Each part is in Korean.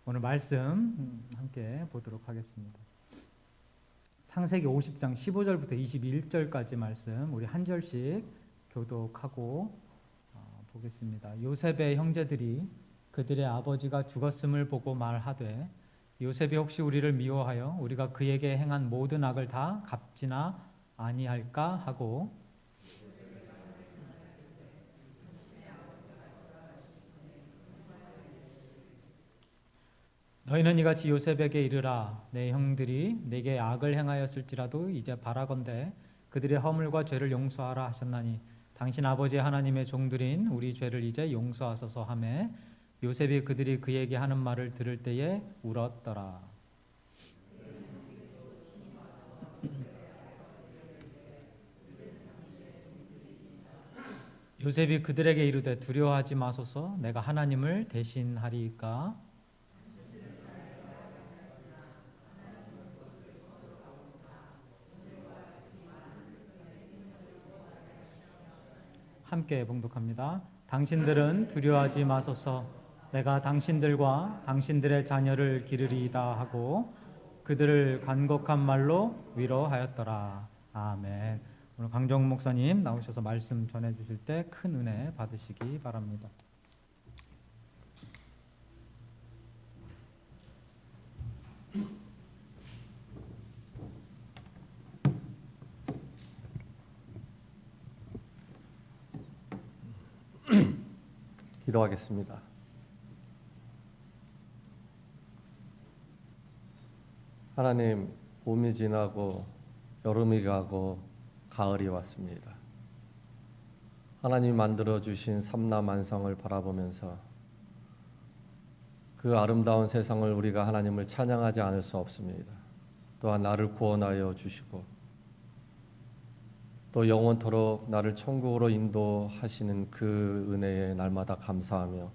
오늘 말씀 함께 보도록 하겠습니다. 창세기 50장 15절부터 21절까지 말씀 우리 한 절씩 교독하고 보겠습니다. 요셉의 형제들이 그들의 아버지가 죽었음을 보고 말하되 요셉이 혹시 우리를 미워하여 우리가 그에게 행한 모든 악을 다 갚지나 아니할까 하고 너희는 이같이 요셉에게 이르라. 내 형들이 내게 악을 행하였을지라도 이제 바라건대 그들의 허물과 죄를 용서하라 하셨나니 당신 아버지 하나님의 종들인 우리 죄를 이제 용서하소서 하매 요셉이 그들이 그에게 하는 말을 들을 때에 울었더라. 요셉이 그들에게 이르되 두려워하지 마소서. 내가 하나님을 대신하리이까. 함께 봉독합니다. 당신들은 두려워하지 마소서. 내가 당신들과 당신들의 자녀를 기르리이다 하고 그들을 간곡한 말로 위로하였더라. 아멘. 오늘 강정 목사님 나오셔서 말씀 전해 주실 때 큰 은혜 받으시기 바랍니다. 기도하겠습니다. 하나님, 봄이 지나고 여름이 가고 가을이 왔습니다. 하나님이 만들어주신 삼라만상을 바라보면서 그 아름다운 세상을 우리가 하나님을 찬양하지 않을 수 없습니다. 또한 나를 구원하여 주시고 또 영원토록 나를 천국으로 인도하시는 그 은혜에 날마다 감사하며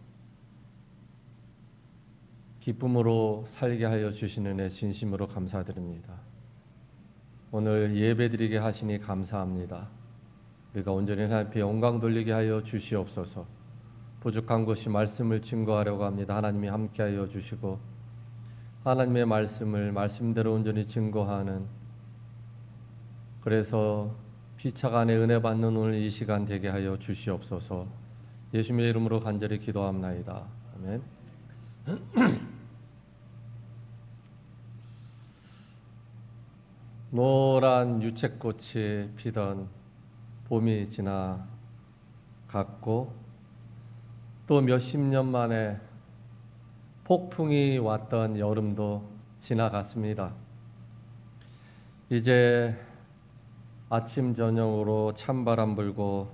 기쁨으로 살게 하여 주시는 은혜 진심으로 감사드립니다. 오늘 예배드리게 하시니 감사합니다. 우리가 온전히 하나님 앞에 영광 돌리게 하여 주시옵소서. 부족한 것이 말씀을 증거하려고 합니다. 하나님이 함께하여 주시고 하나님의 말씀을 말씀대로 온전히 증거하는, 그래서 피차가 안에 은혜 받는 오늘 이 시간 되게 하여 주시옵소서. 예수님의 이름으로 간절히 기도합나이다. 아멘. 노란 유채꽃이 피던 봄이 지나갔고 또 몇십 년 만에 폭풍이 왔던 여름도 지나갔습니다. 이제 아침 저녁으로 찬바람 불고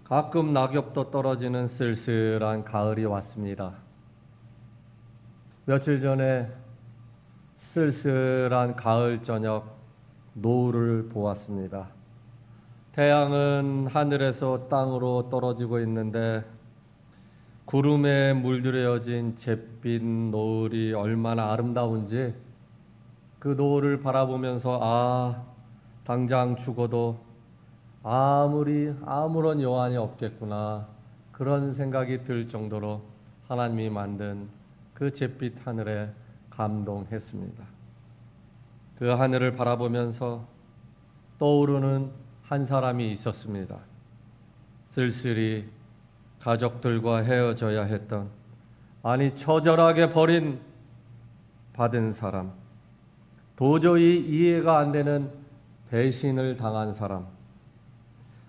가끔 낙엽도 떨어지는 쓸쓸한 가을이 왔습니다. 며칠 전에 쓸쓸한 가을 저녁 노을을 보았습니다. 태양은 하늘에서 땅으로 떨어지고 있는데 구름에 물들여진 잿빛 노을이 얼마나 아름다운지 그 노을을 바라보면서 당장 죽어도 아무런 여한이 없겠구나, 그런 생각이 들 정도로 하나님이 만든 그 잿빛 하늘에 감동했습니다. 그 하늘을 바라보면서 떠오르는 한 사람이 있었습니다. 쓸쓸히 가족들과 헤어져야 했던, 처절하게 받은 사람, 도저히 이해가 안 되는 배신을 당한 사람,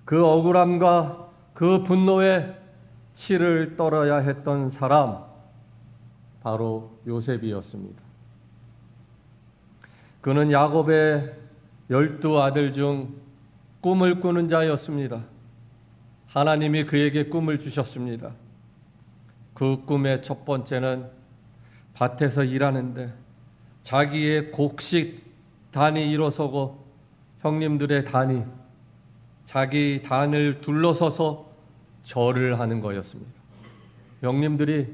그 억울함과 그 분노에 치를 떨어야 했던 사람, 바로 요셉이었습니다. 그는 야곱의 12아들 중 꿈을 꾸는 자였습니다. 하나님이 그에게 꿈을 주셨습니다. 그 꿈의 첫 번째는 밭에서 일하는데 자기의 곡식 단이 일어서고 형님들의 단이 자기 단을 둘러서서 절을 하는 거였습니다. 형님들이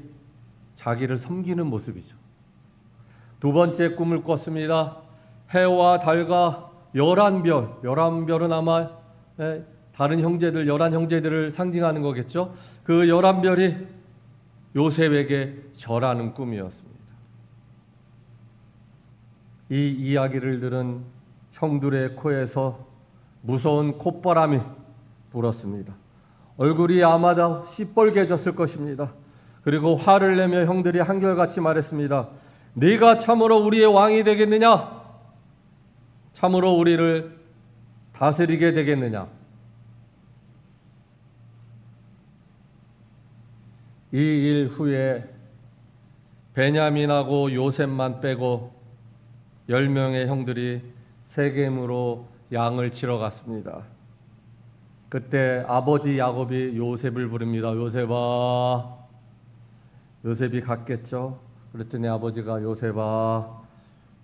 자기를 섬기는 모습이죠. 두 번째 꿈을 꿨습니다. 해와 달과 11별, 11별은 아마 다른 형제들, 11형제들을 상징하는 거겠죠. 그 11별이 요셉에게 절하는 꿈이었습니다. 이 이야기를 들은 형들의 코에서 무서운 콧바람이 불었습니다. 얼굴이 아마도 시뻘개졌을 것입니다. 그리고 화를 내며 형들이 한결같이 말했습니다. 네가 참으로 우리의 왕이 되겠느냐? 참으로 우리를 다스리게 되겠느냐? 이 일 후에 베냐민하고 요셉만 빼고 10명의 형들이 세겜으로 양을 치러 갔습니다. 그때 아버지 야곱이 요셉을 부릅니다. 요셉아. 요셉이 갔겠죠. 그랬더니 아버지가 요셉아,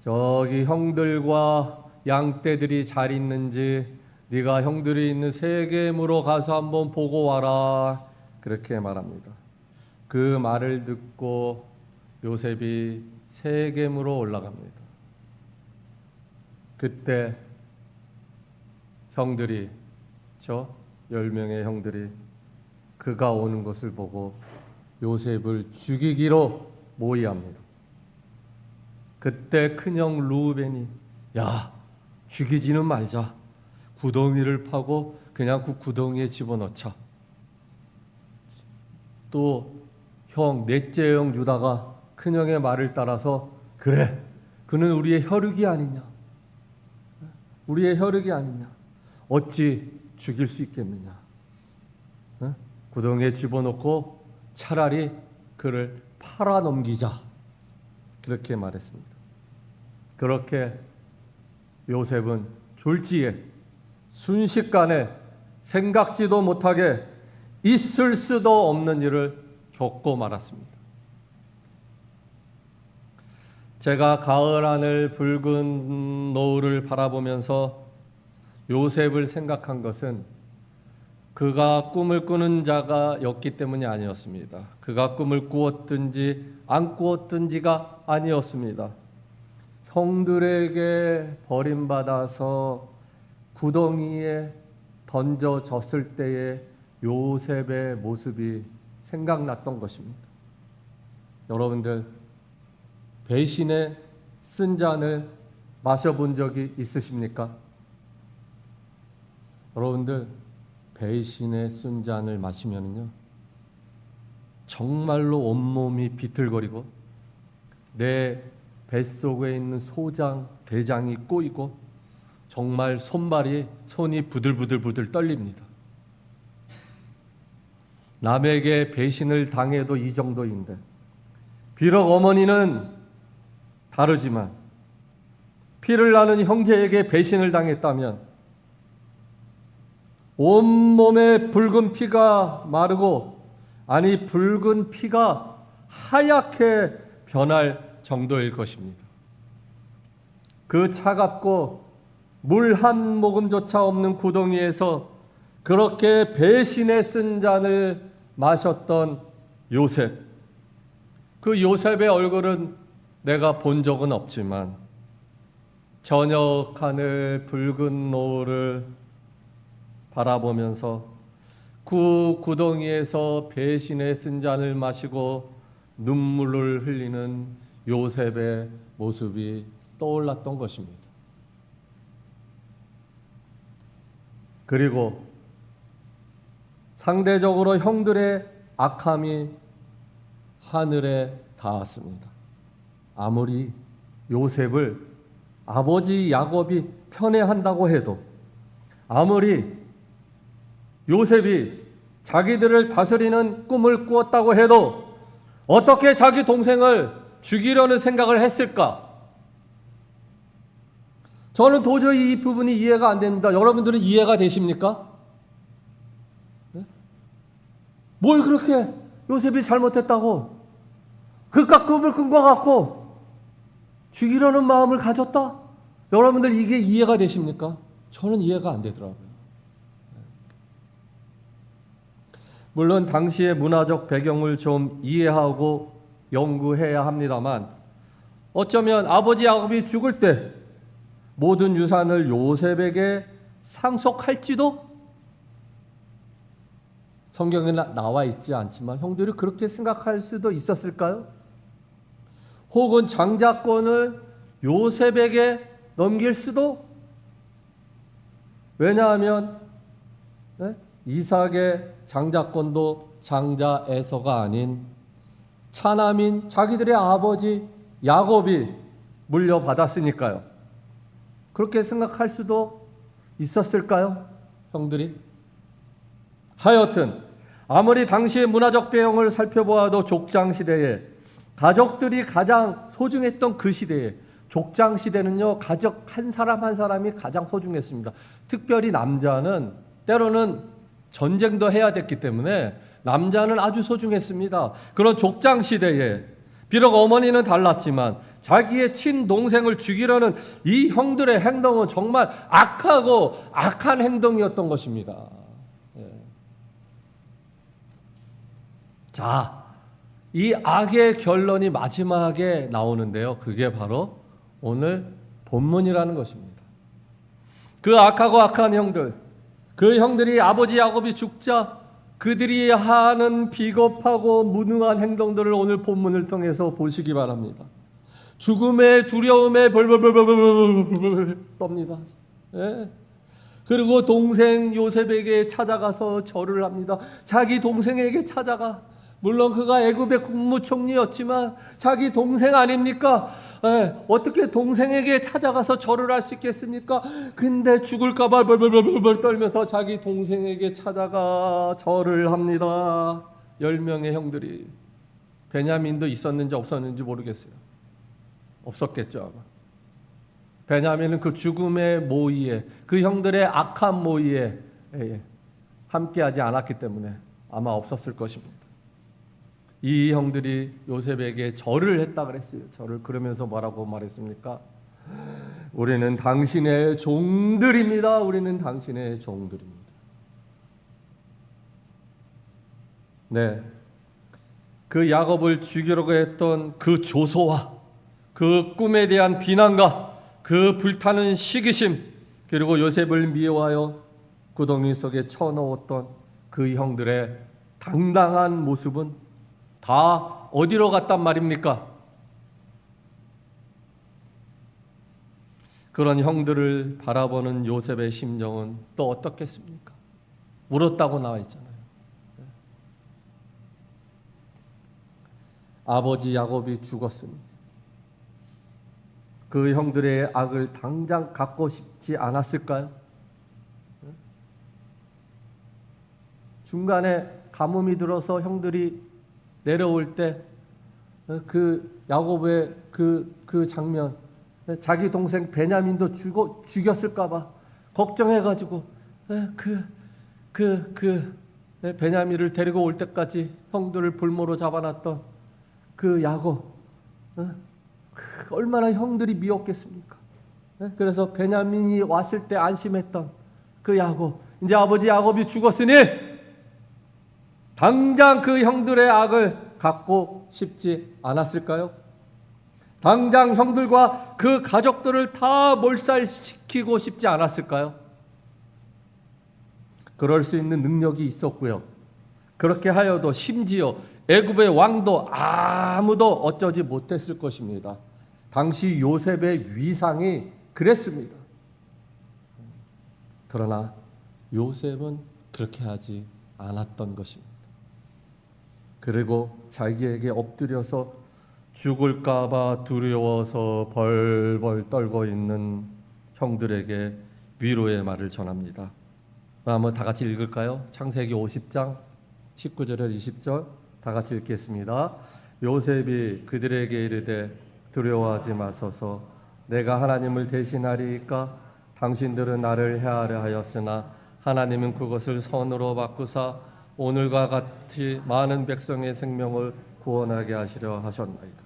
저기 형들과 양떼들이 잘 있는지 네가 형들이 있는 세겜으로 가서 한번 보고 와라. 그렇게 말합니다. 그 말을 듣고 요셉이 세겜으로 올라갑니다. 그때 형들이, 저 10명의 형들이 그가 오는 것을 보고 요셉을 죽이기로 모의합니다. 그때 큰형 루벤이 야, 죽이지는 말자. 구덩이를 파고 그냥 그 구덩이에 집어넣자. 또 형 넷째 형 유다가 큰형의 말을 따라서 그래, 그는 우리의 혈육이 아니냐. 우리의 혈육이 아니냐. 어찌 죽일 수 있겠느냐. 구덩이에 집어넣고 차라리 그를 팔아 넘기자. 그렇게 말했습니다. 그렇게 요셉은 졸지에 순식간에 생각지도 못하게 있을 수도 없는 일을 겪고 말았습니다. 제가 가을 하늘 붉은 노을을 바라보면서 요셉을 생각한 것은 그가 꿈을 꾸는 자가였기 때문이 아니었습니다. 그가 꿈을 꾸었든지 안 꾸었든지가 아니었습니다. 형들에게 버림받아서 구덩이에 던져졌을 때의 요셉의 모습이 생각났던 것입니다. 여러분들, 배신의 쓴 잔을 마셔본 적이 있으십니까? 여러분들, 배신의 쓴 잔을 마시면요, 정말로 온몸이 비틀거리고 내 뱃속에 있는 소장, 대장이 꼬이고 정말 손이 부들부들 떨립니다. 남에게 배신을 당해도 이 정도인데, 비록 어머니는 다르지만 피를 나는 형제에게 배신을 당했다면 온몸에 붉은 피가 마르고, 아니 붉은 피가 하얗게 변할 정도일 것입니다. 그 차갑고 물 한 모금조차 없는 구덩이에서 그렇게 배신에 쓴 잔을 마셨던 요셉. 그 요셉의 얼굴은 내가 본 적은 없지만 저녁 하늘 붉은 노을을 바라보면서 그 구덩이에서 배신에 쓴 잔을 마시고 눈물을 흘리는 요셉의 모습이 떠올랐던 것입니다. 그리고 상대적으로 형들의 악함이 하늘에 닿았습니다. 아무리 요셉을 아버지 야곱이 편애한다고 해도, 아무리 요셉이 자기들을 다스리는 꿈을 꾸었다고 해도 어떻게 자기 동생을 죽이려는 생각을 했을까? 저는 도저히 이 부분이 이해가 안 됩니다. 여러분들은 이해가 되십니까? 네? 뭘 그렇게 요셉이 잘못했다고 그깟 꿈을 꾼 것 같고 죽이려는 마음을 가졌다? 여러분들 이게 이해가 되십니까? 저는 이해가 안 되더라고요. 물론 당시의 문화적 배경을 좀 이해하고 연구해야 합니다만, 어쩌면 아버지 야곱이 죽을 때 모든 유산을 요셉에게 상속할지도 성경에 나와 있지 않지만 형들이 그렇게 생각할 수도 있었을까요? 혹은 장자권을 요셉에게 넘길 수도? 왜냐하면 이삭의 장자권도 장자 에서가 아닌 차남인 자기들의 아버지 야곱이 물려받았으니까요. 그렇게 생각할 수도 있었을까요? 형들이? 하여튼 아무리 당시의 문화적 배경을 살펴보아도 족장시대에 가족들이 가장 소중했던 그 시대에 족장시대는요, 가족 한 사람 한 사람이 가장 소중했습니다. 특별히 남자는 때로는 전쟁도 해야 됐기 때문에 남자는 아주 소중했습니다. 그런 족장시대에 비록 어머니는 달랐지만 자기의 친동생을 죽이려는 이 형들의 행동은 정말 악하고 악한 행동이었던 것입니다. 자, 이 악의 결론이 마지막에 나오는데요. 그게 바로 오늘 본문이라는 것입니다. 그 악하고 악한 형들, 그 형들이 아버지 야곱이 죽자 그들이 하는 비겁하고 무능한 행동들을 오늘 본문을 통해서 보시기 바랍니다. 죽음의 두려움에 벌벌벌벌벌벌 떱니다. 그리고 동생 요셉에게 찾아가서 절을 합니다. 자기 동생에게 찾아가. 물론 그가 애굽의 국무총리였지만 자기 동생 아닙니까? 어떻게 동생에게 찾아가서 절을 할 수 있겠습니까? 근데 죽을까 봐 벌벌벌벌 떨면서 자기 동생에게 찾아가 절을 합니다. 10명의 형들이. 베냐민도 있었는지 없었는지 모르겠어요. 없었겠죠 아마. 베냐민은 그 죽음의 모의에, 그 형들의 악한 모의에 함께하지 않았기 때문에 아마 없었을 것입니다. 이 형들이 요셉에게 절을 했다 그랬어요. 절을. 그러면서 뭐라고 말했습니까? 우리는 당신의 종들입니다. 우리는 당신의 종들입니다. 네, 그 야곱을 죽이려고 했던 그 조소와 그 꿈에 대한 비난과 그 불타는 시기심, 그리고 요셉을 미워하여 구덩이 속에 쳐넣었던 그 형들의 당당한 모습은 다 어디로 갔단 말입니까? 그런 형들을 바라보는 요셉의 심정은 또 어떻겠습니까? 울었다고 나와 있잖아요. 아버지 야곱이 죽었으니 그 형들의 악을 당장 갚고 싶지 않았을까요? 중간에 가뭄이 들어서 형들이 내려올 때 그 야곱의 그 장면, 자기 동생 베냐민도 죽였을까봐 걱정해가지고 베냐민을 데리고 올 때까지 형들을 볼모로 잡아놨던 그 야곱, 얼마나 형들이 미웠겠습니까? 그래서 베냐민이 왔을 때 안심했던 그 야곱, 이제 아버지 야곱이 죽었으니 당장 그 형들의 악을 갚고 싶지 않았을까요? 당장 형들과 그 가족들을 다 몰살시키고 싶지 않았을까요? 그럴 수 있는 능력이 있었고요. 그렇게 하여도 심지어 애굽의 왕도 아무도 어쩌지 못했을 것입니다. 당시 요셉의 위상이 그랬습니다. 그러나 요셉은 그렇게 하지 않았던 것입니다. 그리고 자기에게 엎드려서 죽을까 봐 두려워서 벌벌 떨고 있는 형들에게 위로의 말을 전합니다. 한번 다 같이 읽을까요? 창세기 50장 19절에서 20절 다 같이 읽겠습니다. 요셉이 그들에게 이르되 두려워하지 마소서, 내가 하나님을 대신하리이까? 당신들은 나를 해하려 하였으나 하나님은 그것을 선으로 바꾸사 오늘과 같이 많은 백성의 생명을 구원하게 하시려 하셨나이다.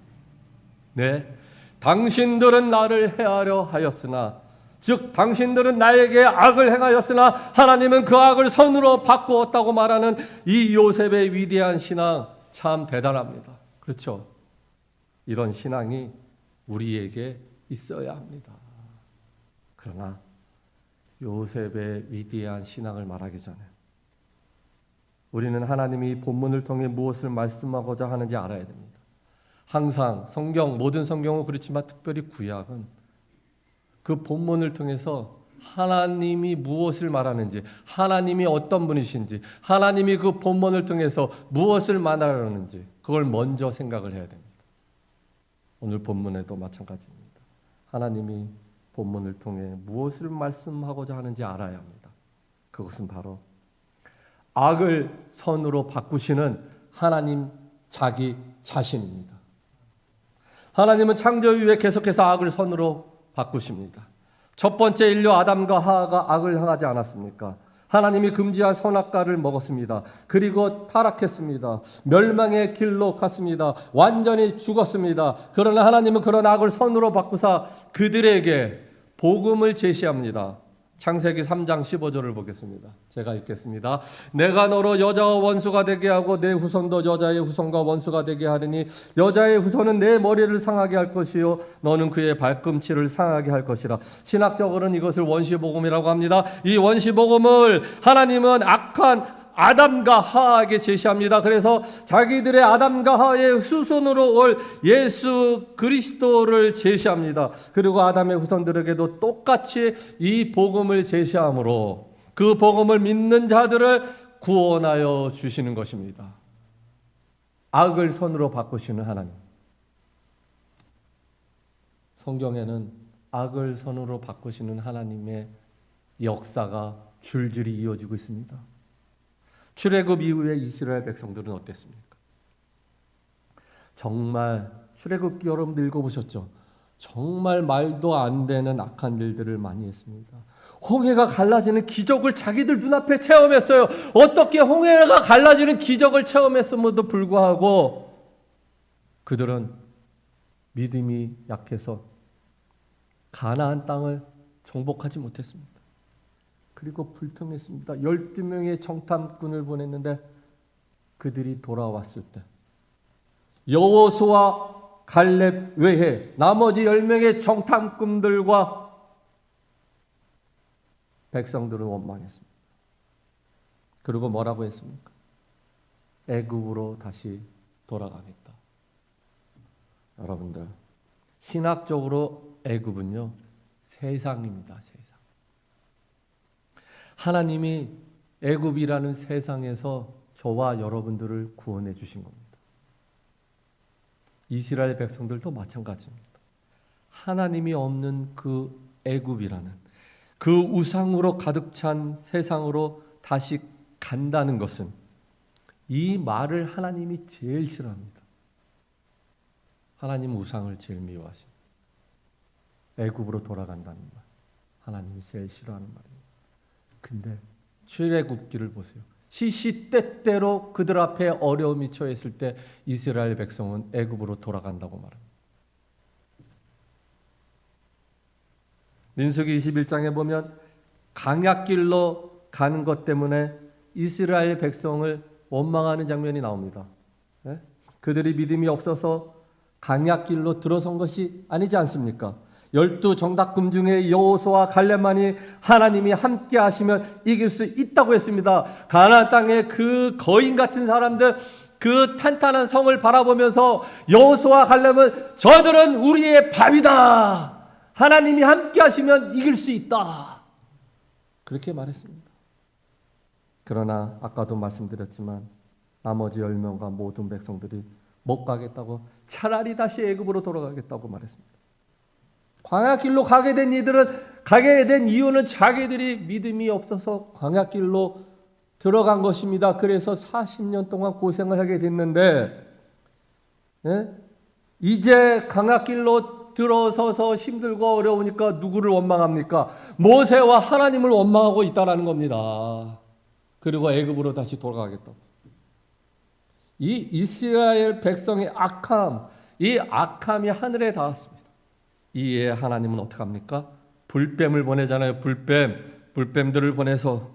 네, 당신들은 나를 해하려 하였으나, 즉 당신들은 나에게 악을 행하였으나 하나님은 그 악을 선으로 바꾸었다고 말하는 이 요셉의 위대한 신앙 참 대단합니다. 그렇죠? 이런 신앙이 우리에게 있어야 합니다. 그러나 요셉의 위대한 신앙을 말하기 전에 우리는 하나님이 본문을 통해 무엇을 말씀하고자 하는지 알아야 됩니다. 항상 성경, 모든 성경은 그렇지만 특별히 구약은 그 본문을 통해서 하나님이 무엇을 말하는지, 하나님이 어떤 분이신지, 하나님이 그 본문을 통해서 무엇을 말하는지 그걸 먼저 생각을 해야 됩니다. 오늘 본문에도 마찬가지입니다. 하나님이 본문을 통해 무엇을 말씀하고자 하는지 알아야 합니다. 그것은 바로 악을 선으로 바꾸시는 하나님 자기 자신입니다. 하나님은 창조 이후에 계속해서 악을 선으로 바꾸십니다. 첫 번째 인류 아담과 하와가 악을 행하지 않았습니까? 하나님이 금지한 선악과를 먹었습니다. 그리고 타락했습니다. 멸망의 길로 갔습니다. 완전히 죽었습니다. 그러나 하나님은 그런 악을 선으로 바꾸사 그들에게 복음을 제시합니다. 창세기 3장 15절을 보겠습니다. 제가 읽겠습니다. 내가 너로 여자와 원수가 되게 하고 내 후손도 여자의 후손과 원수가 되게 하리니 여자의 후손은 내 머리를 상하게 할 것이요 너는 그의 발꿈치를 상하게 할 것이라. 신학적으로는 이것을 원시복음이라고 합니다. 이 원시복음을 하나님은 악한 아담과 하와에게 제시합니다. 그래서 자기들의 아담과 하와의 후손으로 올 예수 그리스도를 제시합니다. 그리고 아담의 후손들에게도 똑같이 이 복음을 제시함으로 그 복음을 믿는 자들을 구원하여 주시는 것입니다. 악을 선으로 바꾸시는 하나님. 성경에는 악을 선으로 바꾸시는 하나님의 역사가 줄줄이 이어지고 있습니다. 출애굽 이후에 이스라엘 백성들은 어땠습니까? 정말 출애굽기 여러분들 읽어보셨죠? 정말 말도 안 되는 악한 일들을 많이 했습니다. 홍해가 갈라지는 기적을 자기들 눈앞에 체험했어요. 어떻게 홍해가 갈라지는 기적을 체험했음에도 불구하고 그들은 믿음이 약해서 가나안 땅을 정복하지 못했습니다. 그리고 불평했습니다. 12명의 정탐꾼을 보냈는데 그들이 돌아왔을 때 여호수아 갈렙 외에 나머지 10명의 정탐꾼들과 백성들은 원망했습니다. 그리고 뭐라고 했습니까? 애굽으로 다시 돌아가겠다. 여러분들, 신학적으로 애굽은요 세상입니다. 세상. 하나님이 애굽이라는 세상에서 저와 여러분들을 구원해 주신 겁니다. 이스라엘 백성들도 마찬가지입니다. 하나님이 없는 그 애굽이라는 그 우상으로 가득 찬 세상으로 다시 간다는 것은 이 말을 하나님이 제일 싫어합니다. 하나님 우상을 제일 미워하십니다. 애굽으로 돌아간다는 말, 하나님이 제일 싫어하는 말입니다. 근데 출애굽기를 보세요. 시시때때로 그들 앞에 어려움이 처했을 때 이스라엘 백성은 애굽으로 돌아간다고 말합니다. 민수기 21장에 보면 강약길로 가는 것 때문에 이스라엘 백성을 원망하는 장면이 나옵니다. 네? 그들이 믿음이 없어서 강약길로 들어선 것이 아니지 않습니까? 12 정탐꾼 중에 여호수아 갈렙만이 하나님이 함께 하시면 이길 수 있다고 했습니다. 가나안 땅의 그 거인 같은 사람들, 그 탄탄한 성을 바라보면서 여호수아 갈렙은 저들은 우리의 밥이다. 하나님이 함께 하시면 이길 수 있다. 그렇게 말했습니다. 그러나 아까도 말씀드렸지만 나머지 10명과 모든 백성들이 못 가겠다고 차라리 다시 애굽으로 돌아가겠다고 말했습니다. 광야길로 가게 된 이들은 가게 된 이유는 자기들이 믿음이 없어서 광야길로 들어간 것입니다. 그래서 40년 동안 고생을 하게 됐는데 이제 광야길로 들어서서 힘들고 어려우니까 누구를 원망합니까? 모세와 하나님을 원망하고 있다는 겁니다. 그리고 애굽으로 다시 돌아가겠다고. 이 이스라엘 백성의 악함, 이 악함이 하늘에 닿았습니다. 이에 하나님은 어떻게 합니까? 불뱀을 보내잖아요. 불뱀들을 보내서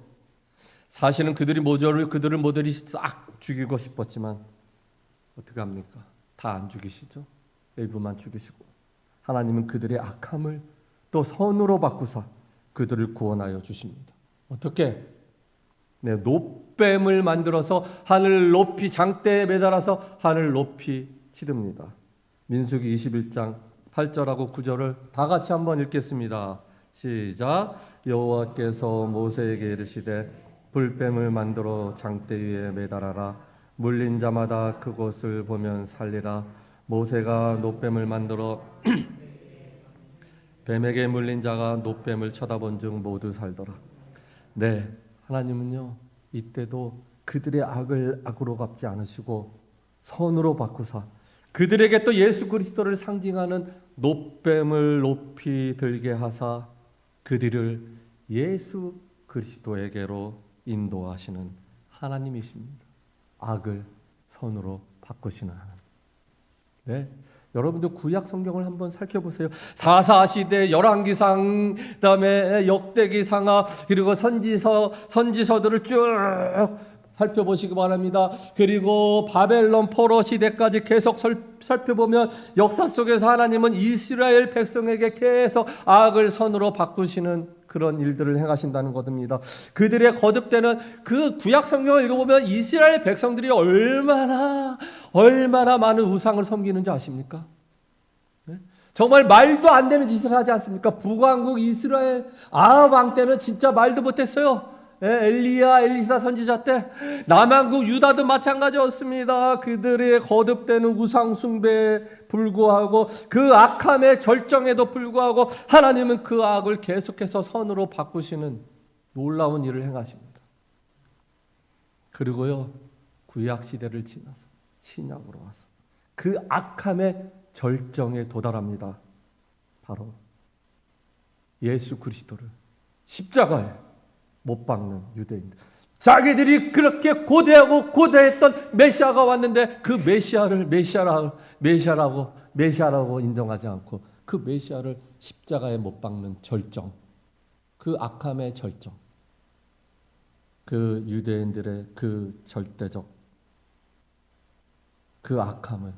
사실은 그들을 모조리 싹 죽이고 싶었지만 어떻게 합니까? 다 안 죽이시죠? 일부만 죽이시고 하나님은 그들의 악함을 또 선으로 바꾸사 그들을 구원하여 주십니다. 어떻게? 네, 노뱀을 만들어서 하늘 높이 장대에 매달아서 하늘 높이 치릅니다. 민수기 21장 8절하고 9절을 다 같이 한번 읽겠습니다. 시작. 여호와께서 모세에게 이르시되 불뱀을 만들어 장대 위에 매달아라. 물린 자마다 그것을 보면 살리라. 모세가 노뱀을 만들어 뱀에게 물린 자가 노뱀을 쳐다본 중 모두 살더라. 네, 하나님은요 이때도 그들의 악을 악으로 갚지 않으시고 선으로 바꾸사 그들에게 또 예수 그리스도를 상징하는 노뱀을 높이 들게 하사 그들을 예수 그리스도에게로 인도하시는 하나님이십니다. 악을 선으로 바꾸시는 하나님. 네, 여러분들 구약 성경을 한번 살펴보세요. 사사시대, 열왕기상, 그다음에 역대기상하, 그리고 선지서들을 쭉 살펴보시기 바랍니다. 그리고 바벨론 포로 시대까지 계속 살펴보면 역사 속에서 하나님은 이스라엘 백성에게 계속 악을 선으로 바꾸시는 그런 일들을 행하신다는 것입니다. 그들의 거듭되는 그 구약 성경을 읽어보면 이스라엘 백성들이 얼마나 많은 우상을 섬기는지 아십니까? 네? 정말 말도 안 되는 짓을 하지 않습니까? 북왕국 이스라엘 아합 왕 때는 진짜 말도 못했어요. 엘리야, 엘리사 선지자 때 남왕국 유다도 마찬가지였습니다. 그들의 거듭되는 우상 숭배에 불구하고 그 악함의 절정에도 불구하고 하나님은 그 악을 계속해서 선으로 바꾸시는 놀라운 일을 행하십니다. 그리고요 구약 시대를 지나서 신약으로 와서 그 악함의 절정에 도달합니다. 바로 예수 그리스도를 십자가에 못 박는 유대인들. 자기들이 그렇게 고대했던 메시아가 왔는데 그 메시아를 메시아라고 인정하지 않고 그 메시아를 십자가에 못 박는 절정, 그 악함의 절정, 그 유대인들의 그 절대적 그 악함을,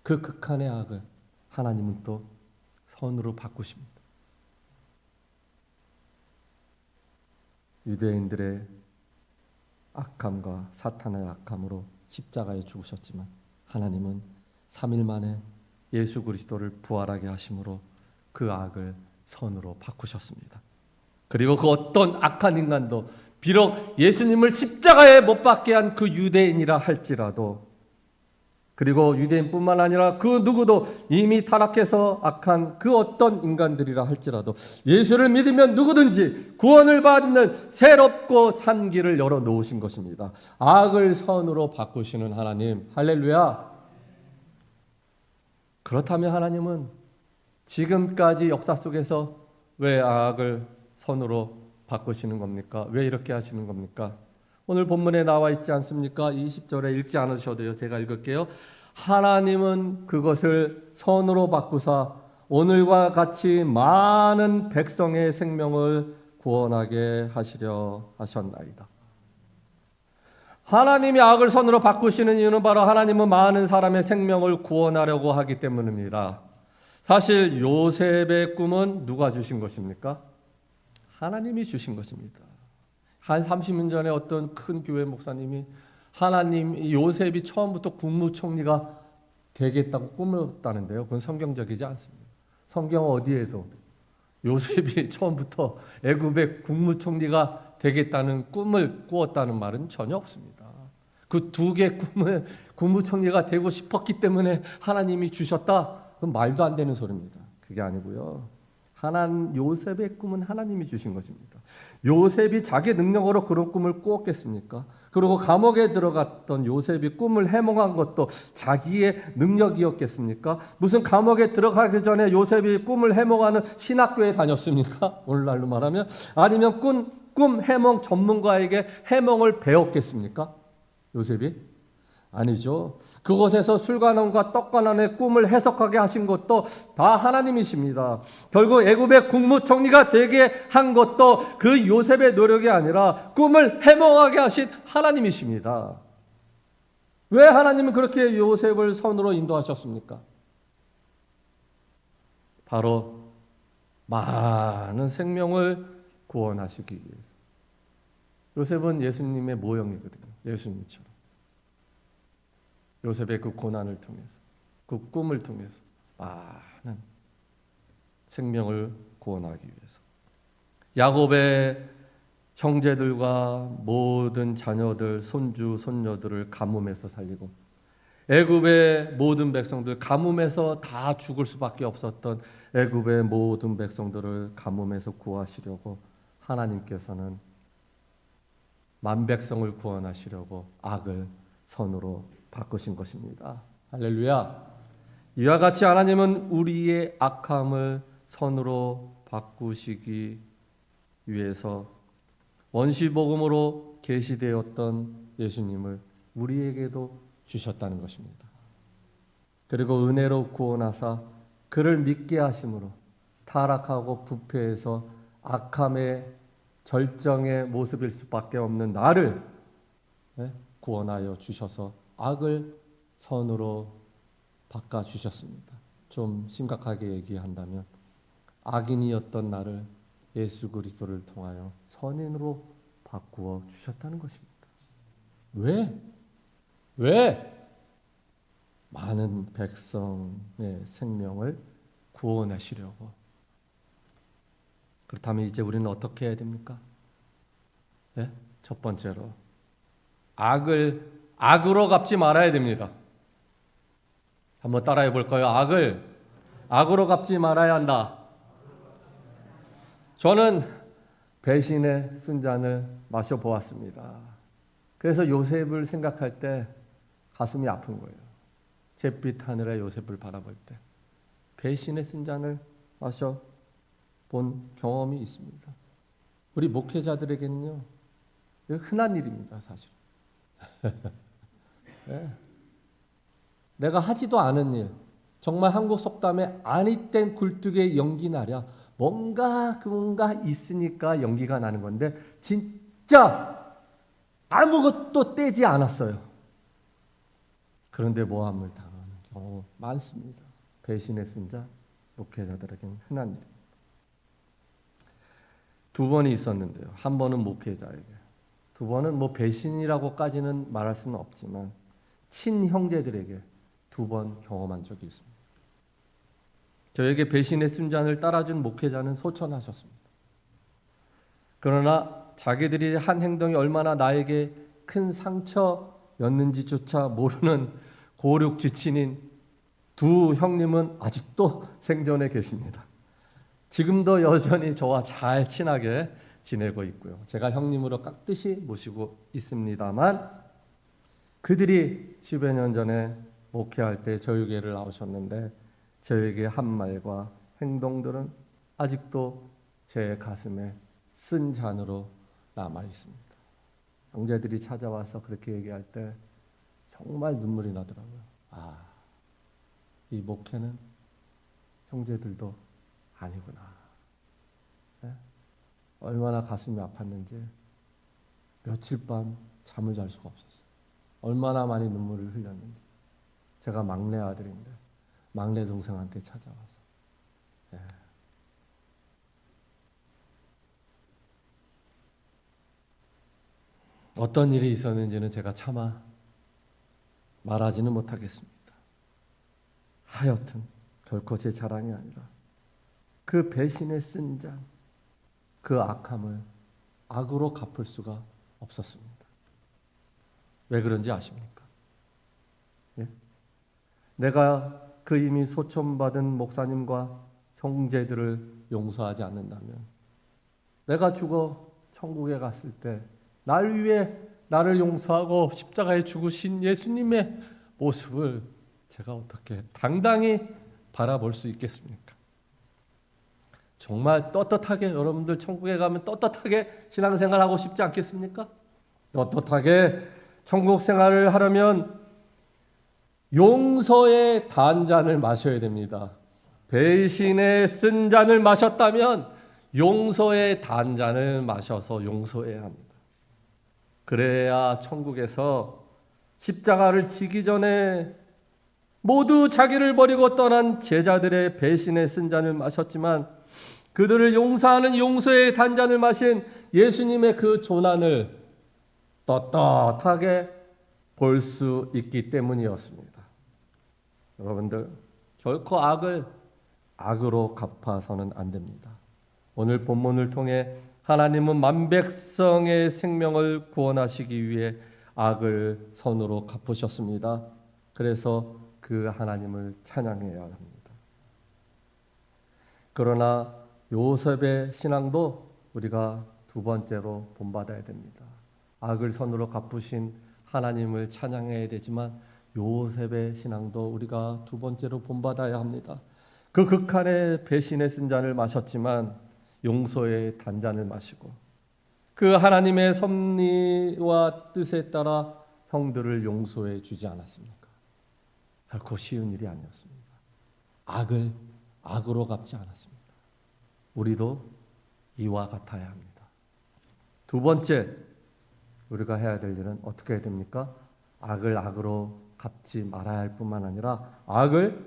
그 극한의 악을 하나님은 또 선으로 바꾸십니다. 유대인들의 악함과 사탄의 악함으로 십자가에 죽으셨지만 하나님은 3일 만에 예수 그리스도를 부활하게 하심으로 그 악을 선으로 바꾸셨습니다. 그리고 그 어떤 악한 인간도 비록 예수님을 십자가에 못 박게 한 그 유대인이라 할지라도, 그리고 유대인뿐만 아니라 그 누구도 이미 타락해서 악한 그 어떤 인간들이라 할지라도 예수를 믿으면 누구든지 구원을 받는 새롭고 산 길을 열어놓으신 것입니다. 악을 선으로 바꾸시는 하나님, 할렐루야. 그렇다면 하나님은 지금까지 역사 속에서 왜 악을 선으로 바꾸시는 겁니까? 왜 이렇게 하시는 겁니까? 오늘 본문에 나와 있지 않습니까? 20절에 읽지 않으셔도요. 제가 읽을게요. 하나님은 그것을 선으로 바꾸사 오늘과 같이 많은 백성의 생명을 구원하게 하시려 하셨나이다. 하나님이 악을 선으로 바꾸시는 이유는 바로 하나님은 많은 사람의 생명을 구원하려고 하기 때문입니다. 사실 요셉의 꿈은 누가 주신 것입니까? 하나님이 주신 것입니다. 한 30년 전에 어떤 큰 교회 목사님이 하나님, 요셉이 처음부터 국무총리가 되겠다고 꿈을 꿨다는데요. 그건 성경적이지 않습니다. 성경 어디에도 요셉이 처음부터 애굽의 국무총리가 되겠다는 꿈을 꾸었다는 말은 전혀 없습니다. 그 두 개의 꿈을 국무총리가 되고 싶었기 때문에 하나님이 주셨다? 그건 말도 안 되는 소리입니다. 그게 아니고요. 요셉의 꿈은 하나님이 주신 것입니다. 요셉이 자기 능력으로 그런 꿈을 꾸었겠습니까? 그리고 감옥에 들어갔던 요셉이 꿈을 해몽한 것도 자기의 능력이었겠습니까? 무슨 감옥에 들어가기 전에 요셉이 꿈을 해몽하는 신학교에 다녔습니까? 오늘날로 말하면. 아니면 꿈 해몽 전문가에게 해몽을 배웠겠습니까? 요셉이? 아니죠. 그곳에서 술관원과 떡관원의 꿈을 해석하게 하신 것도 다 하나님이십니다. 결국 애굽의 국무총리가 되게 한 것도 그 요셉의 노력이 아니라 꿈을 해몽하게 하신 하나님이십니다. 왜 하나님은 그렇게 요셉을 선으로 인도하셨습니까? 바로 많은 생명을 구원하시기 위해서. 요셉은 예수님의 모형이거든요. 예수님처럼. 요셉의 그 고난을 통해서, 그 꿈을 통해서 많은 생명을 구원하기 위해서 야곱의 형제들과 모든 자녀들, 손주, 손녀들을 가뭄에서 살리고 애굽의 모든 백성들, 가뭄에서 다 죽을 수밖에 없었던 애굽의 모든 백성들을 가뭄에서 구하시려고 하나님께서는 만백성을 구원하시려고 악을 선으로 바꾸신 것입니다. 할렐루야. 이와 같이 하나님은 우리의 악함을 선으로 바꾸시기 위해서 원시복음으로 계시되었던 예수님을 우리에게도 주셨다는 것입니다. 그리고 은혜로 구원하사 그를 믿게 하심으로 타락하고 부패해서 악함의 절정의 모습일 수밖에 없는 나를 구원하여 주셔서 악을 선으로 바꿔주셨습니다. 좀 심각하게 얘기한다면 악인이었던 나를 예수 그리스도를 통하여 선인으로 바꾸어 주셨다는 것입니다. 왜? 많은 백성의 생명을 구원하시려고. 그렇다면 이제 우리는 어떻게 해야 됩니까? 네? 첫 번째로 악을 악으로 갚지 말아야 됩니다. 한번 따라해 볼까요? 악으로 갚지 말아야 한다. 저는 배신의 순잔을 마셔보았습니다. 그래서 요셉을 생각할 때 가슴이 아픈 거예요. 잿빛 하늘의 요셉을 바라볼 때 배신의 순잔을 마셔본 경험이 있습니다. 우리 목회자들에게는요, 흔한 일입니다, 사실. 네. 내가 하지도 않은 일, 정말 한국 속담에 아니 땐 굴뚝에 연기 나랴, 뭔가 있으니까 연기가 나는 건데 진짜 아무것도 떼지 않았어요. 그런데 모함을 당하는 경우 많습니다. 배신의 순자, 목회자들에게는 흔한 일입니다. 두 번이 있었는데요. 한 번은 목회자에게, 두 번은 뭐 배신이라고까지는 말할 수는 없지만 친형제들에게 두 번 경험한 적이 있습니다. 저에게 배신의 순잔을 따라준 목회자는 소천하셨습니다. 그러나 자기들이 한 행동이 얼마나 나에게 큰 상처였는지조차 모르는 고륙지친인 두 형님은 아직도 생존해 계십니다. 지금도 여전히 저와 잘 친하게 지내고 있고요. 제가 형님으로 깍듯이 모시고 있습니다만 그들이 10여 년 전에 목회할 때 저희 교회를 나오셨는데 저에게 한 말과 행동들은 아직도 제 가슴에 쓴 잔으로 남아 있습니다. 형제들이 찾아와서 그렇게 얘기할 때 정말 눈물이 나더라고요. 이 목회는 형제들도 아니구나. 네? 얼마나 가슴이 아팠는지 며칠 밤 잠을 잘 수가 없었어요. 얼마나 많이 눈물을 흘렸는지. 제가 막내 아들인데 막내 동생한테 찾아와서 어떤 일이 있었는지는 제가 차마 말하지는 못하겠습니다. 하여튼 결코 제 자랑이 아니라 그 배신에 쓴 잔, 그 악함을 악으로 갚을 수가 없었습니다. 왜 그런지 아십니까? 예? 내가 그 이미 소천받은 목사님과 형제들을 용서하지 않는다면 내가 죽어 천국에 갔을 때 날 위해 나를 용서하고 십자가에 죽으신 예수님의 모습을 제가 어떻게 당당히 바라볼 수 있겠습니까? 정말 떳떳하게 여러분들 천국에 가면 떳떳하게 신앙생활하고 싶지 않겠습니까? 떳떳하게 천국 생활을 하려면 용서의 단잔을 마셔야 됩니다. 배신의 쓴 잔을 마셨다면 용서의 단잔을 마셔서 용서해야 합니다. 그래야 천국에서 십자가를 지기 전에 모두 자기를 버리고 떠난 제자들의 배신의 쓴 잔을 마셨지만 그들을 용서하는 용서의 단잔을 마신 예수님의 그 조난을 떳떳하게 볼 수 있기 때문이었습니다. 여러분들, 결코 악을 악으로 갚아서는 안 됩니다. 오늘 본문을 통해 하나님은 만백성의 생명을 구원하시기 위해 악을 선으로 갚으셨습니다. 그래서 그 하나님을 찬양해야 합니다. 그러나 요셉의 신앙도 우리가 두 번째로 본받아야 됩니다. 악을 선으로 갚으신 하나님을 찬양해야 되지만 요셉의 신앙도 우리가 두 번째로 본받아야 합니다. 그 극한의 배신의 쓴잔을 마셨지만 용서의 단잔을 마시고 그 하나님의 섭리와 뜻에 따라 형들을 용서해 주지 않았습니까? 결코 쉬운 일이 아니었습니다. 악을 악으로 갚지 않았습니다. 우리도 이와 같아야 합니다. 두 번째, 우리가 해야 될 일은 어떻게 해야 됩니까? 악을 악으로 갚지 말아야 할 뿐만 아니라 악을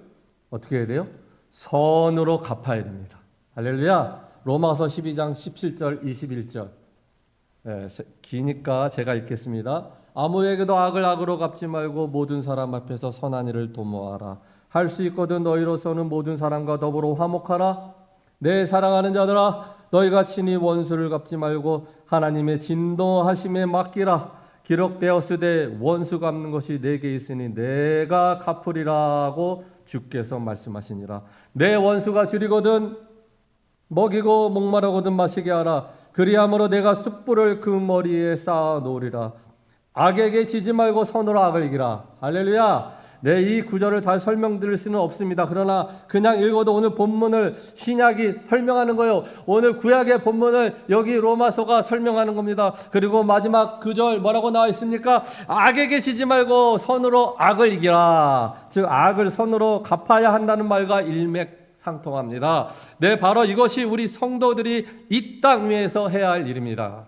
어떻게 해야 돼요? 선으로 갚아야 됩니다. 할렐루야. 로마서 12장 17절 21절. 기니까 제가 읽겠습니다. 아무에게도 악을 악으로 갚지 말고 모든 사람 앞에서 선한 일을 도모하라. 할 수 있거든 너희로서는 모든 사람과 더불어 화목하라. 내 사랑하는 자들아, 너희가 친히 원수를 갚지 말고 하나님의 진노하심에 맡기라. 기록되었으되 원수 갚는 것이 내게 있으니 내가 갚으리라고 주께서 말씀하시니라. 내 원수가 줄이거든 먹이고 목마르거든 마시게 하라. 그리함으로 내가 숯불을 그 머리에 쌓아 놓으리라. 악에게 지지 말고 선으로 악을 이기라. 할렐루야. 이 구절을 다 설명드릴 수는 없습니다. 그러나 그냥 읽어도 오늘 본문을 신약이 설명하는 거예요. 오늘 구약의 본문을 여기 로마서가 설명하는 겁니다. 그리고 마지막 구절 뭐라고 나와 있습니까? 악에게 지지 말고 선으로 악을 이기라. 즉 악을 선으로 갚아야 한다는 말과 일맥상통합니다. 네, 바로 이것이 우리 성도들이 이 땅 위에서 해야 할 일입니다.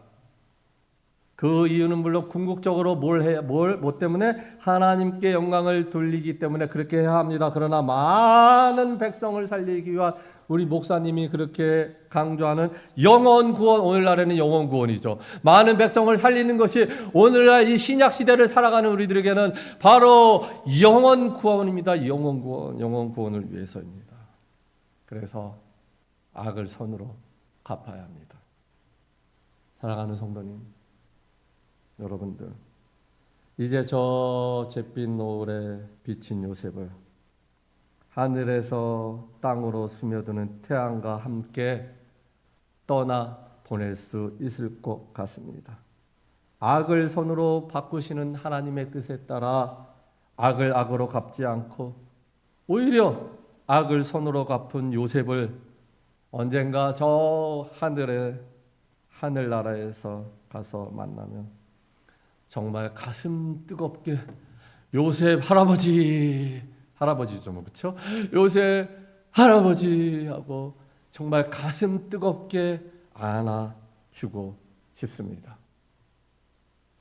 그 이유는 물론 궁극적으로 뭐 때문에 하나님께 영광을 돌리기 때문에 그렇게 해야 합니다. 그러나 많은 백성을 살리기 위한 우리 목사님이 그렇게 강조하는 영원 구원, 오늘날에는 영원 구원이죠. 많은 백성을 살리는 것이 오늘날 이 신약 시대를 살아가는 우리들에게는 바로 영원 구원입니다. 영원 구원, 영원 구원을 위해서입니다. 그래서 악을 선으로 갚아야 합니다. 사랑하는 성도님, 여러분들, 이제 저 잿빛 노을에 비친 요셉을 하늘에서 땅으로 스며드는 태양과 함께 떠나 보낼 수 있을 것 같습니다. 악을 선으로 바꾸시는 하나님의 뜻에 따라 악을 악으로 갚지 않고 오히려 악을 선으로 갚은 요셉을 언젠가 저 하늘나라에서 가서 만나면 정말 가슴 뜨겁게 요셉 할아버지죠, 뭐 그렇죠? 요셉 할아버지 하고 정말 가슴 뜨겁게 안아주고 싶습니다.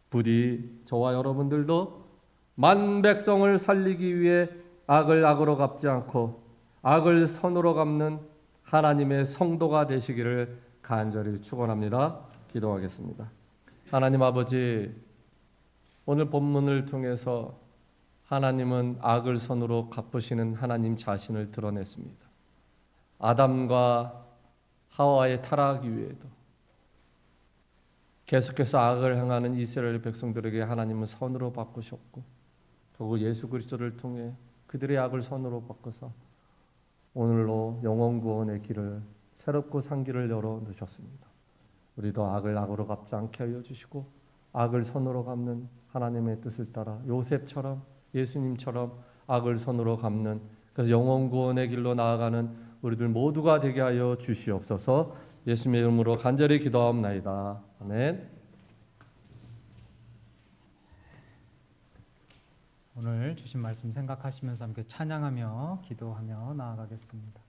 부디 저와 여러분들도 만 백성을 살리기 위해 악을 악으로 갚지 않고 악을 선으로 갚는 하나님의 성도가 되시기를 간절히 축원합니다. 기도하겠습니다. 하나님 아버지, 오늘 본문을 통해서 하나님은 악을 선으로 갚으시는 하나님 자신을 드러냈습니다. 아담과 하와의 타락 이후에도 계속해서 악을 행하는 이스라엘 백성들에게 하나님은 선으로 바꾸셨고 결국 예수 그리스도를 통해 그들의 악을 선으로 바꿔서 오늘로 영원 구원의 길을 새롭고 산 길을 열어 놓으셨습니다. 우리도 악을 악으로 갚지 않게 하여 주시고 악을 선으로 갚는 하나님의 뜻을 따라 요셉처럼 예수님처럼 악을 선으로 갚는 그래서 영원 구원의 길로 나아가는 우리들 모두가 되게 하여 주시옵소서. 예수님의 이름으로 간절히 기도하옵나이다. 아멘. 오늘 주신 말씀 생각하시면서 함께 찬양하며 기도하며 나아가겠습니다.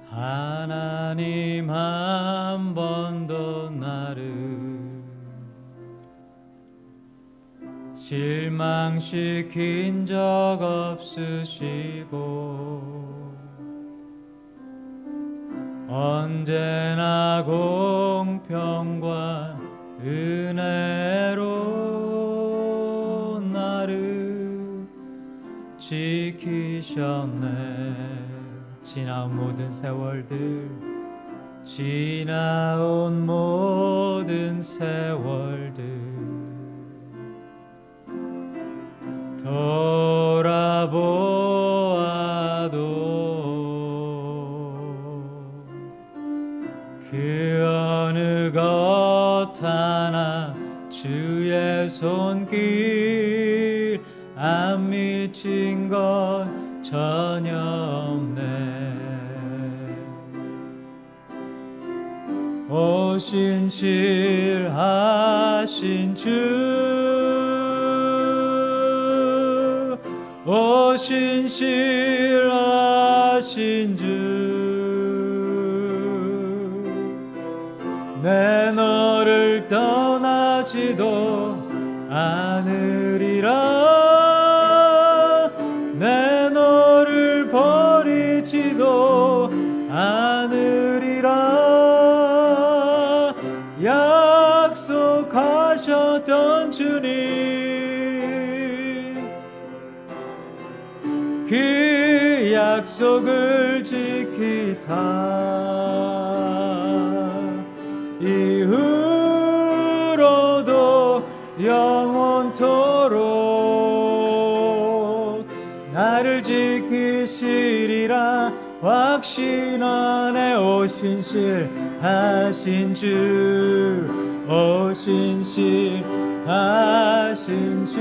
하나님 한 번도 나를 실망시킨 적 없으시고 언제나 공평과 은혜로 나를 지키셨네. 지나온 모든 세월들, 지나온 모든 세월들 돌아보아도 그 어느 것 하나 주의 손길 안 미친 것 전혀 없네. 오 신실하신 주, 오 신실하신 주, 내 너를 떠나지도 않으리라. 내 너를 버리지도 않으리라. 약속하셨던 주님, 그 약속을 지키사 이후로도 영원토록 나를 지키시리라 확신하네. 오 신실하신 주, 오 신실하신 주,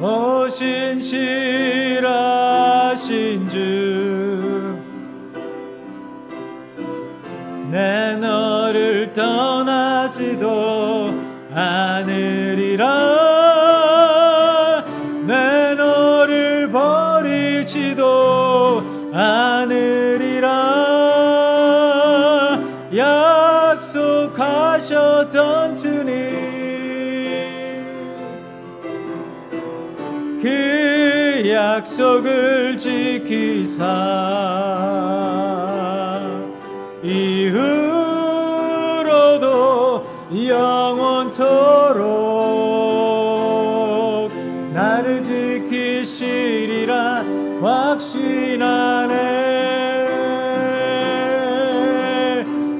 오 신실하신 주, 내 너를 떠나지도 않으리라. 내 너를 버리지도 않으리라. 약속하셨던 주님, 그 약속을 지키사 이후로도 영원토록 나를 지키시리라 확신하네.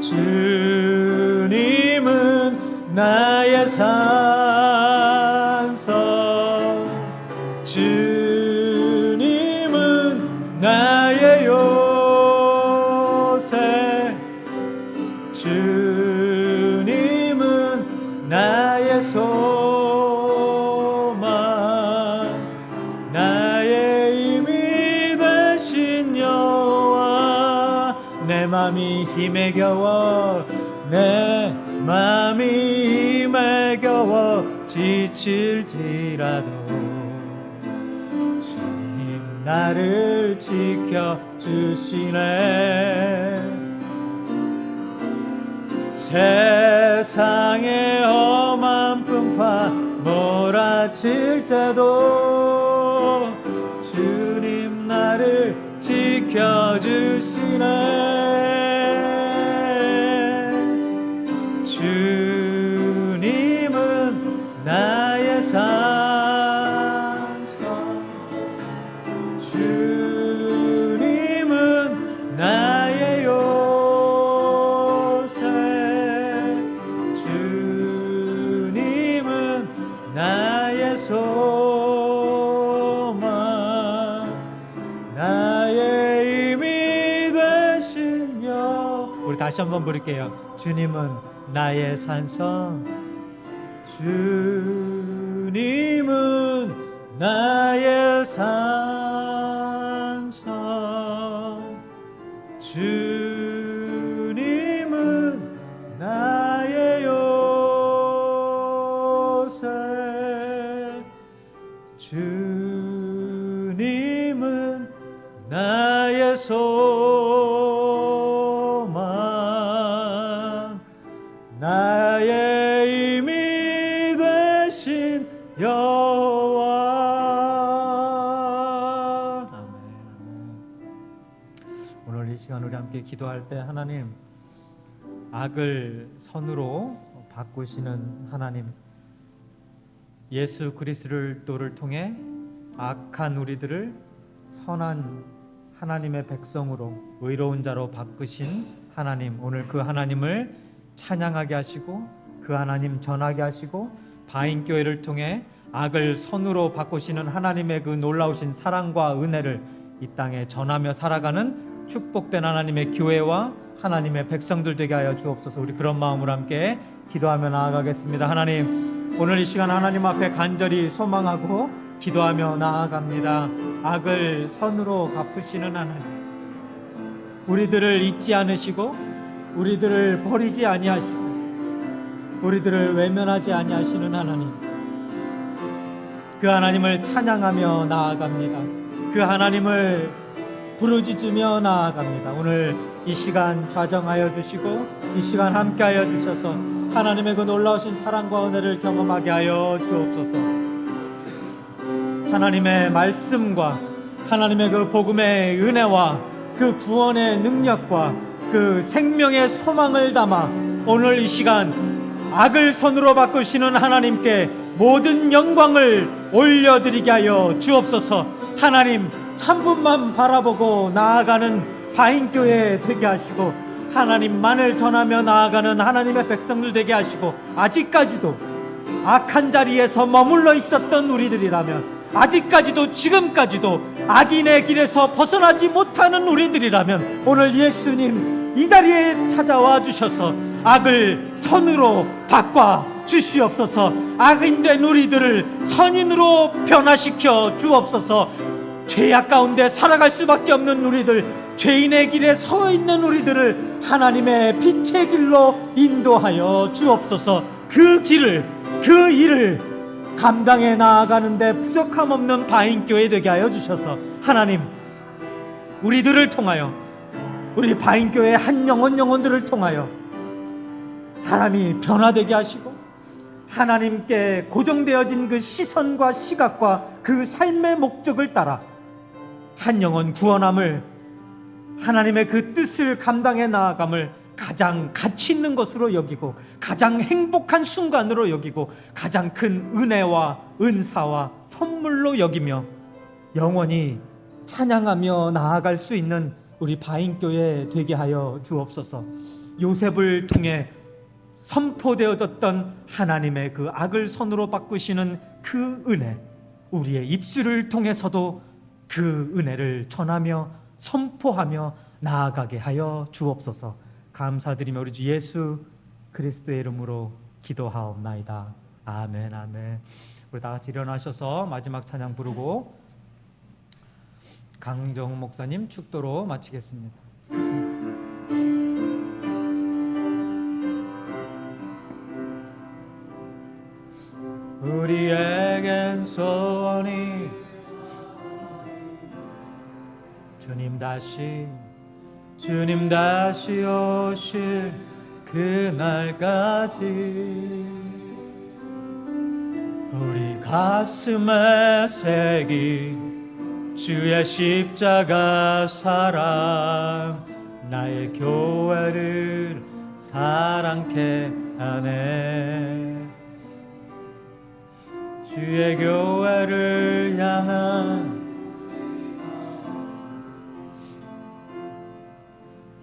주님은 나의 산성, 주님은 나의 요새, 주님은 나의 소망, 나의 힘이 되신 여호와. 내 맘이 힘에 겨워, 내 맘이 힘에 겨워 지칠지라도 주님 나를 지켜주시네. 세상의 험한 풍파 몰아칠 때도 주님 나를 지켜주시네. 주님은 나의 산성, 주님은 나의 요새, 주님은 나의 소망, 나의 힘이 되신 여. 우리 다시 한번 부를게요. 주님은 나의 산성, 주님은 나의 산성, 주님은 나의 요새, 주님은 나의 소망, 나의 힘이 되신 여호와. 아멘. 함께 기도할 때 하나님, 악을 선으로 바꾸시는 하나님, 예수 그리스도를 통해 악한 우리들을 선한 하나님의 백성으로 의로운 자로 바꾸신 하나님, 오늘 그 하나님을 찬양하게 하시고 그 하나님 전하게 하시고 바인교회를 통해 악을 선으로 바꾸시는 하나님의 그 놀라우신 사랑과 은혜를 이 땅에 전하며 살아가는 축복된 하나님의 교회와 하나님의 백성들 되게 하여 주옵소서. 우리 그런 마음으로 함께 기도하며 나아가겠습니다. 하나님, 오늘 이 시간 하나님 앞에 간절히 소망하고 기도하며 나아갑니다. 악을 선으로 갚으시는 하나님, 우리들을 잊지 않으시고 우리들을 버리지 아니하시고 우리들을 외면하지 아니하시는 하나님, 그 하나님을 찬양하며 나아갑니다. 그 하나님을 부르짖으며 나아갑니다. 오늘 이 시간 좌정하여 주시고 이 시간 함께하여 주셔서 하나님의 그 놀라우신 사랑과 은혜를 경험하게 하여 주옵소서. 하나님의 말씀과 하나님의 그 복음의 은혜와 그 구원의 능력과 그 생명의 소망을 담아 오늘 이 시간 악을 선으로 바꾸시는 하나님께 모든 영광을 올려드리게 하여 주옵소서. 하나님, 한 분만 바라보고 나아가는 바인교회 되게 하시고 하나님만을 전하며 나아가는 하나님의 백성들 되게 하시고, 아직까지도 악한 자리에서 머물러 있었던 우리들이라면, 아직까지도 지금까지도 악인의 길에서 벗어나지 못하는 우리들이라면 오늘 예수님 이 자리에 찾아와 주셔서 악을 선으로 바꿔 주시옵소서. 악인된 우리들을 선인으로 변화시켜 주옵소서. 죄악 가운데 살아갈 수밖에 없는 우리들, 죄인의 길에 서 있는 우리들을 하나님의 빛의 길로 인도하여 주옵소서. 그 길을, 그 일을 감당해 나아가는데 부족함 없는 바인교회 되게 하여 주셔서 하나님, 우리들을 통하여, 우리 바인교회 한 영혼들을 통하여 사람이 변화되게 하시고 하나님께 고정되어진 그 시선과 시각과 그 삶의 목적을 따라 한 영혼 구원함을, 하나님의 그 뜻을 감당해 나아감을 가장 가치 있는 것으로 여기고 가장 행복한 순간으로 여기고 가장 큰 은혜와 은사와 선물로 여기며 영원히 찬양하며 나아갈 수 있는 우리 바인교회 되게 하여 주옵소서. 요셉을 통해 선포되어졌던 하나님의 그 악을 선으로 바꾸시는 그 은혜, 우리의 입술을 통해서도 그 은혜를 전하며 선포하며 나아가게 하여 주옵소서. 감사드리며 우리 주 예수 그리스도의 이름으로 기도하옵나이다. 아멘, 아멘. 우리 다 같이 일어나셔서 마지막 찬양 부르고 강정훈 목사님 축도로 마치겠습니다. 우리에겐 소원이 주님 다시 오실 그날까지 우리 가슴에 새긴 주의 십자가 사랑, 나의 교회를 사랑케 하네. 주의 교회를 향한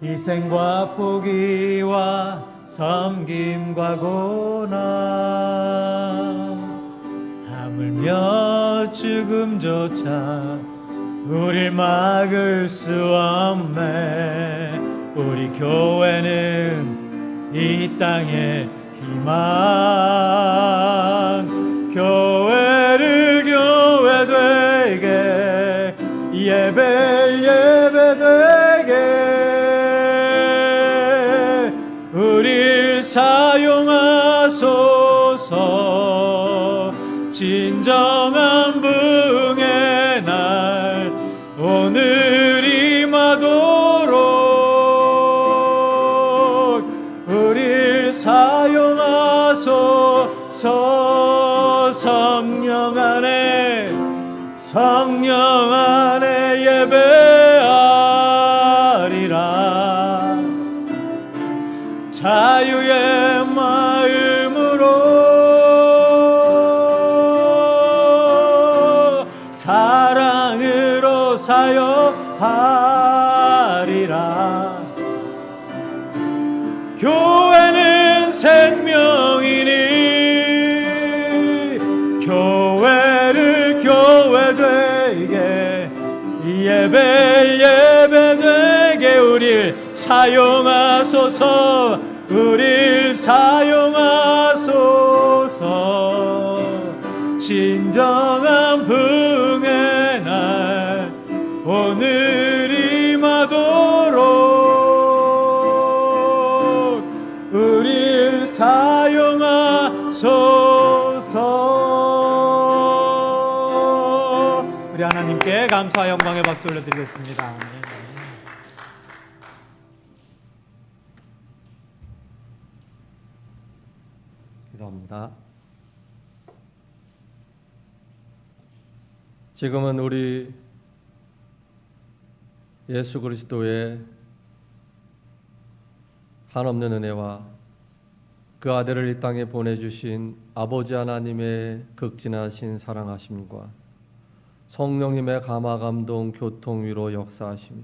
희생과 포기와 섬김과 고난, 하물며 죽음조차 우릴 막을 수 없네. 우리 교회는 이 땅의 희망, 교회를 교회 되게, 예배 되게 우릴 사용하소서. 진정한 부흥의 날 오늘 임하도록 우릴 사용하소서. 성령 안에 예배하리라. 자유의 마음으로 사랑으로 사역하리라. 교회는 생명이니 교회를 교회되게 예배를 예배되게 우릴 사용하소서. 우릴 사용하소서. 진정한 부흥의 날 오늘 임하도록 우릴 사용하소서. 우리 하나님께 감사와 영광의 박수 올려드리겠습니다. 기도합니다. 지금은 우리 예수 그리스도의 한없는 은혜와 그 아들을 이 땅에 보내주신 아버지 하나님의 극진하신 사랑하심과 성령님의 감화감동 교통위로 역사하심이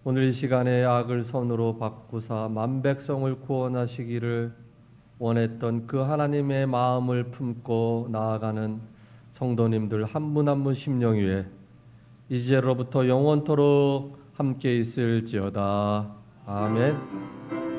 오늘 이 시간에 악을 선으로 바꾸사 만백성을 구원하시기를 원했던 그 하나님의 마음을 품고 나아가는 성도님들 한 분 한 분 심령 위에 이제로부터 영원토록 함께 있을지어다. 아멘.